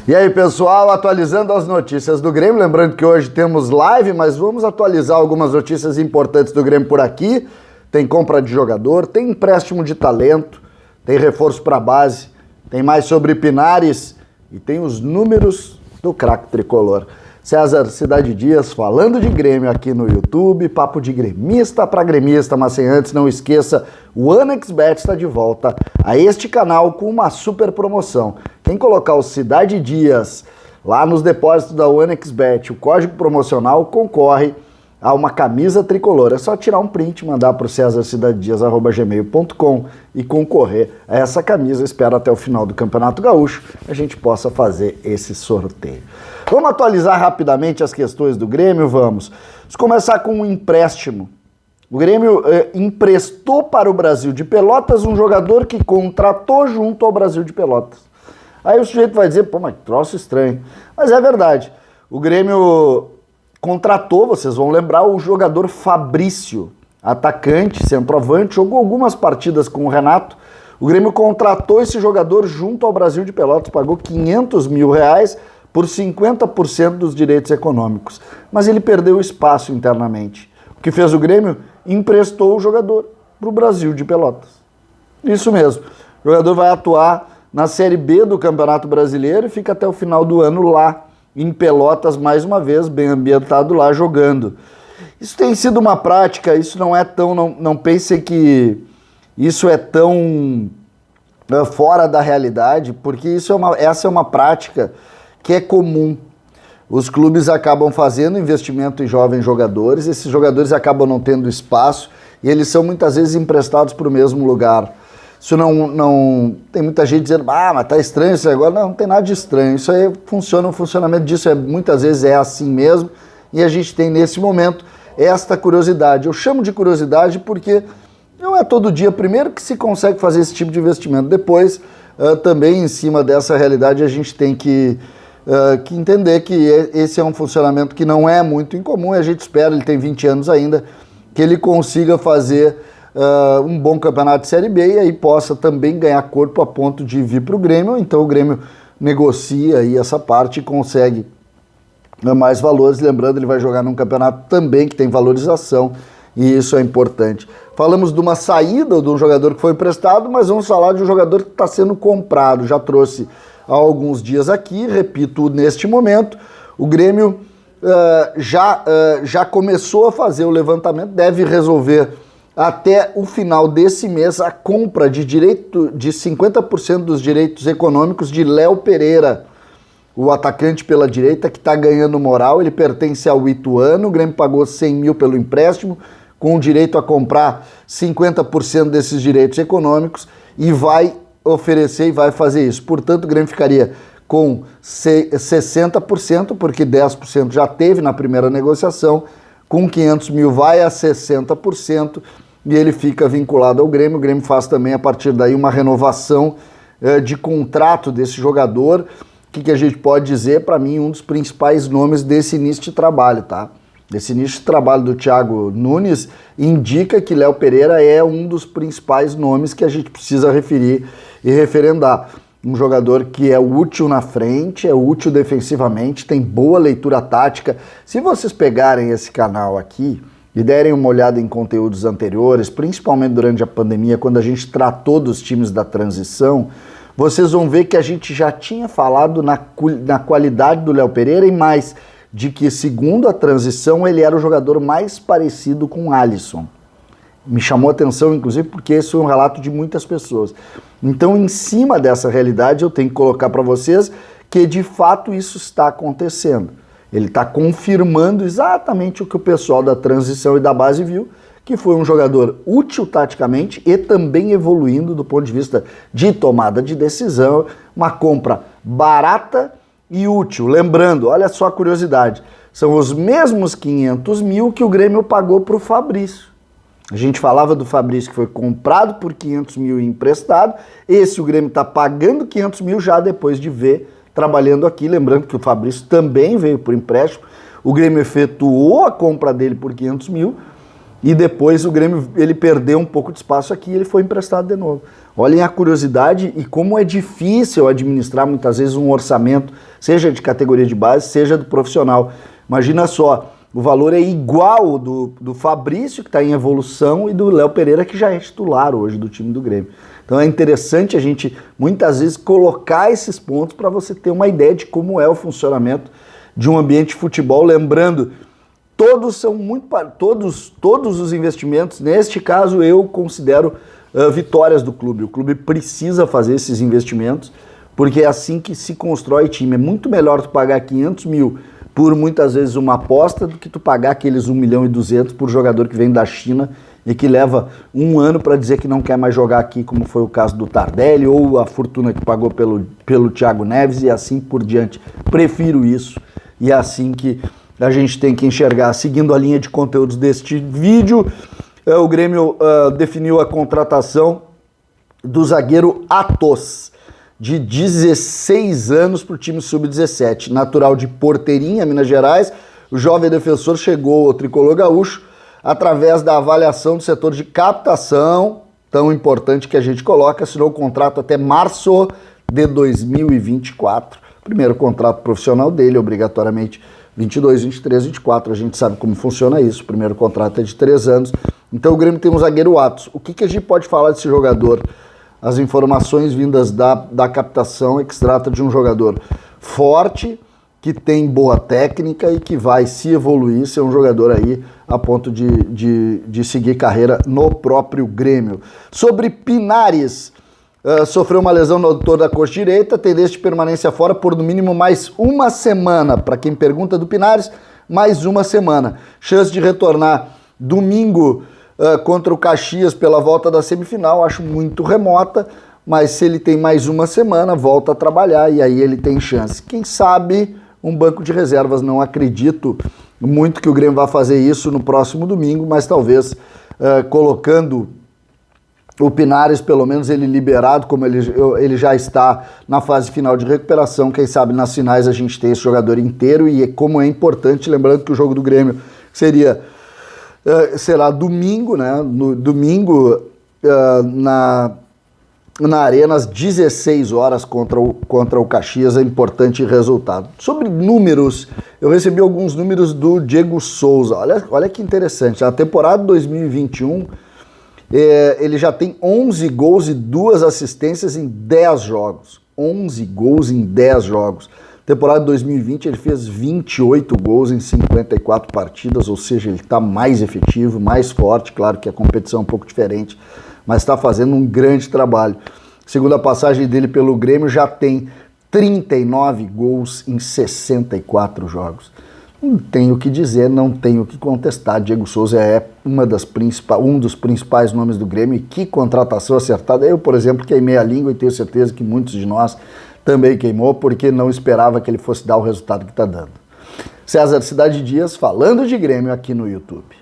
E aí, pessoal, atualizando as notícias do Grêmio, lembrando que hoje temos live, mas vamos atualizar algumas notícias importantes do Grêmio por aqui. Tem compra de jogador, tem empréstimo de talento, tem reforço para base, tem mais sobre Pinares e tem os números do craque tricolor. César Cidade Dias falando de Grêmio aqui no YouTube, papo de gremista para gremista, mas sem antes, não esqueça, o OneXBet está de volta a este canal com uma super promoção. Quem colocar o Cidade Dias lá nos depósitos da OneXBet, o código promocional concorre a uma camisa tricolor. É só tirar um print e mandar para o cesarcidadedias@gmail.com e concorrer a essa camisa. Espero até o final do Campeonato Gaúcho a gente possa fazer esse sorteio. Vamos atualizar rapidamente as questões do Grêmio? Vamos começar com um empréstimo. O Grêmio emprestou para o Brasil de Pelotas um jogador que contratou junto ao Brasil de Pelotas. Aí o sujeito vai dizer, pô, mas que troço estranho. Mas é verdade. O Grêmio contratou, vocês vão lembrar, o jogador Fabrício, atacante, centroavante, jogou algumas partidas com o Renato. O Grêmio contratou esse jogador junto ao Brasil de Pelotas, pagou R$500 mil por 50% dos direitos econômicos. Mas ele perdeu espaço internamente. O que fez o Grêmio? Emprestou o jogador para o Brasil de Pelotas. Isso mesmo. O jogador vai atuar na Série B do Campeonato Brasileiro e fica até o final do ano lá, em Pelotas, mais uma vez, bem ambientado lá, jogando. Isso tem sido uma prática, isso não é tão... Não pensem que isso é tão fora da realidade, porque essa é uma prática que é comum. Os clubes acabam fazendo investimento em jovens jogadores, esses jogadores acabam não tendo espaço e eles são muitas vezes emprestados para o mesmo lugar. Isso não... Tem muita gente dizendo, mas tá estranho isso agora. Não tem nada de estranho. Isso aí funciona, o funcionamento disso muitas vezes é assim mesmo e a gente tem nesse momento esta curiosidade. Eu chamo de curiosidade porque não é todo dia, primeiro, que se consegue fazer esse tipo de investimento. Depois, também em cima dessa realidade, a gente tem que entender que esse é um funcionamento que não é muito incomum e a gente espera, ele tem 20 anos ainda, que ele consiga fazer um bom campeonato de Série B e aí possa também ganhar corpo a ponto de vir para o Grêmio. Então o Grêmio negocia aí essa parte e consegue mais valores. Lembrando, ele vai jogar num campeonato também que tem valorização e isso é importante. Falamos de uma saída de um jogador que foi emprestado, mas vamos falar de um jogador que está sendo comprado. Já trouxe há alguns dias aqui, repito, neste momento, o Grêmio já começou a fazer o levantamento, deve resolver até o final desse mês a compra de 50% dos direitos econômicos de Léo Pereira, o atacante pela direita que está ganhando moral. Ele pertence ao Ituano, o Grêmio pagou 100 mil pelo empréstimo, com direito a comprar 50% desses direitos econômicos e vai oferecer e vai fazer isso. Portanto, o Grêmio ficaria com 60%, porque 10% já teve na primeira negociação, com 500 mil vai a 60%, e ele fica vinculado ao Grêmio. O Grêmio faz também, a partir daí, uma renovação de contrato desse jogador. O que a gente pode dizer? Para mim, um dos principais nomes desse início de trabalho, tá? Desse início de trabalho do Thiago Nunes indica que Léo Pereira é um dos principais nomes que a gente precisa referir e referendar. Um jogador que é útil na frente, é útil defensivamente, tem boa leitura tática. Se vocês pegarem esse canal aqui e derem uma olhada em conteúdos anteriores, principalmente durante a pandemia, quando a gente tratou dos times da transição, vocês vão ver que a gente já tinha falado na qualidade do Léo Pereira e mais, de que, segundo a transição, ele era o jogador mais parecido com o Alisson. Me chamou a atenção, inclusive, porque esse foi um relato de muitas pessoas. Então, em cima dessa realidade, eu tenho que colocar para vocês que, de fato, isso está acontecendo. Ele está confirmando exatamente o que o pessoal da transição e da base viu, que foi um jogador útil taticamente e também evoluindo do ponto de vista de tomada de decisão, uma compra barata e útil. Lembrando, olha só a curiosidade, são os mesmos 500 mil que o Grêmio pagou para o Fabrício. A gente falava do Fabrício que foi comprado por 500 mil e emprestado, esse o Grêmio está pagando 500 mil já depois de ver trabalhando aqui. Lembrando que o Fabrício também veio por empréstimo, o Grêmio efetuou a compra dele por 500 mil e depois o Grêmio ele perdeu um pouco de espaço aqui e ele foi emprestado de novo. Olhem a curiosidade e como é difícil administrar muitas vezes um orçamento, seja de categoria de base, seja do profissional. Imagina só, o valor é igual do Fabrício, que está em evolução, e do Léo Pereira, que já é titular hoje do time do Grêmio. Então é interessante a gente, muitas vezes, colocar esses pontos para você ter uma ideia de como é o funcionamento de um ambiente de futebol. Lembrando, todos são muito... Todos os investimentos, neste caso, eu considero vitórias do clube. O clube precisa fazer esses investimentos, porque é assim que se constrói time. É muito melhor tu pagar 500 mil por muitas vezes uma aposta do que tu pagar aqueles 1,2 milhão por jogador que vem da China e que leva um ano para dizer que não quer mais jogar aqui, como foi o caso do Tardelli, ou a fortuna que pagou pelo Thiago Neves e assim por diante. Prefiro isso e é assim que a gente tem que enxergar. Seguindo a linha de conteúdos deste vídeo, o Grêmio definiu a contratação do zagueiro Atos, de 16 anos para o time sub-17, natural de Porteirinha, Minas Gerais. O jovem defensor chegou ao tricolor gaúcho através da avaliação do setor de captação, tão importante que a gente coloca, assinou o contrato até março de 2024. Primeiro contrato profissional dele, obrigatoriamente 22, 23, 24. A gente sabe como funciona isso. O primeiro contrato é de 3 anos. Então o Grêmio tem um zagueiro Atos. O que a gente pode falar desse jogador? As informações vindas da captação é que se trata de um jogador forte, que tem boa técnica e que vai se evoluir, ser um jogador aí a ponto de seguir carreira no próprio Grêmio. Sobre Pinares, sofreu uma lesão no adutor da coxa direita, tendência de permanência fora por no mínimo mais uma semana. Para quem pergunta do Pinares, mais uma semana. Chance de retornar domingo contra o Caxias pela volta da semifinal, acho muito remota, mas se ele tem mais uma semana, volta a trabalhar e aí ele tem chance. Quem sabe um banco de reservas, não acredito muito que o Grêmio vá fazer isso no próximo domingo, mas talvez colocando o Pinares, pelo menos ele liberado, como ele já está na fase final de recuperação, quem sabe nas finais a gente tem esse jogador inteiro e como é importante, lembrando que o jogo do Grêmio será domingo, né? No domingo na Arena às 16 horas contra o Caxias, é importante resultado. Sobre números, eu recebi alguns números do Diego Souza. Olha que interessante, na temporada 2021 ele já tem 11 gols e 2 assistências em 10 jogos. 11 gols em 10 jogos. Temporada 2020 ele fez 28 gols em 54 partidas, ou seja, ele está mais efetivo, mais forte, claro que a competição é um pouco diferente, mas está fazendo um grande trabalho. Segundo a passagem dele pelo Grêmio, já tem 39 gols em 64 jogos. Não tenho o que dizer, não tenho o que contestar. Diego Souza é um dos principais nomes do Grêmio, e que contratação acertada. Eu, por exemplo, queimei a língua e tenho certeza que muitos de nós também queimou, porque não esperava que ele fosse dar o resultado que está dando. César Cidade Dias, falando de Grêmio aqui no YouTube.